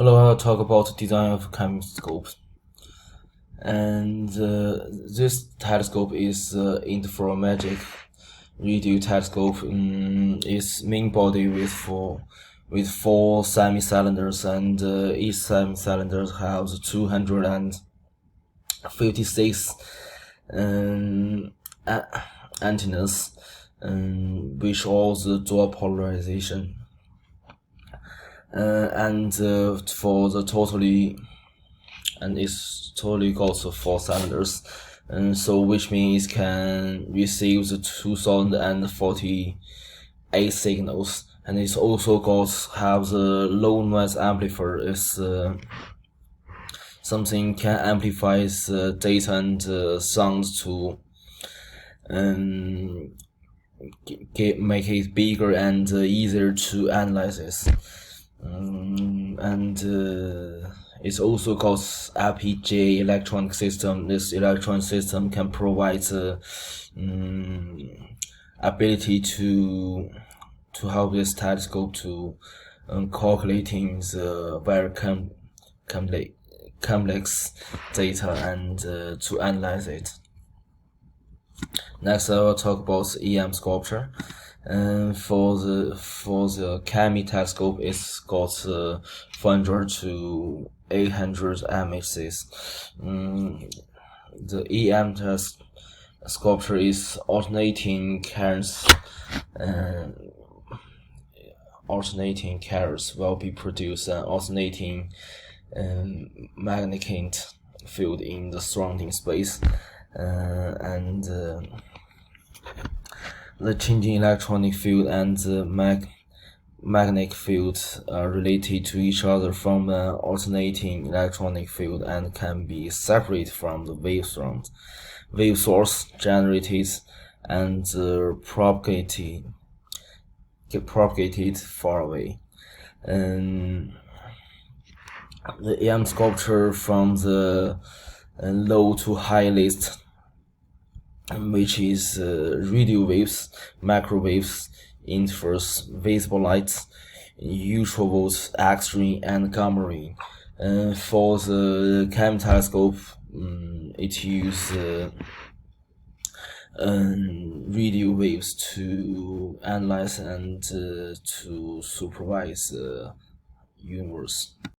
Hello, I'll talk about design of CHIME scope. And this telescope is infrared radio telescope. Its main body with four semi-cylinders, and each semi-cylinder has 256 antennas, which all the dual polarization. For the it's totally got 4 cylinders, and so which means it can receive the 2048 signals, and it's also got have the low noise amplifier. Is something can amplify the data and sounds to make it bigger and easier to analyze this. It's also got FPGA electronic system. This electronic system can provide the ability to help this telescope to calculating the very complex data and to analyze it. Next, I will talk about EM sculpture. For the CHIME telescope, it's got 400 to 800 MHz. The EM sculpture is alternating currents. Alternating currents will be produced an alternating magnetic field in the surrounding space, the changing electronic field and the magnetic field are related to each other from an alternating electronic field and can be separated from the wave source generated and propagated far away. The EM sculpture from the low to high list, which is radio waves, microwaves, infrared, visible light, ultraviolet, X-ray, and gamma ray. For the CHIME telescope, it uses radio waves to analyze and to supervise the universe.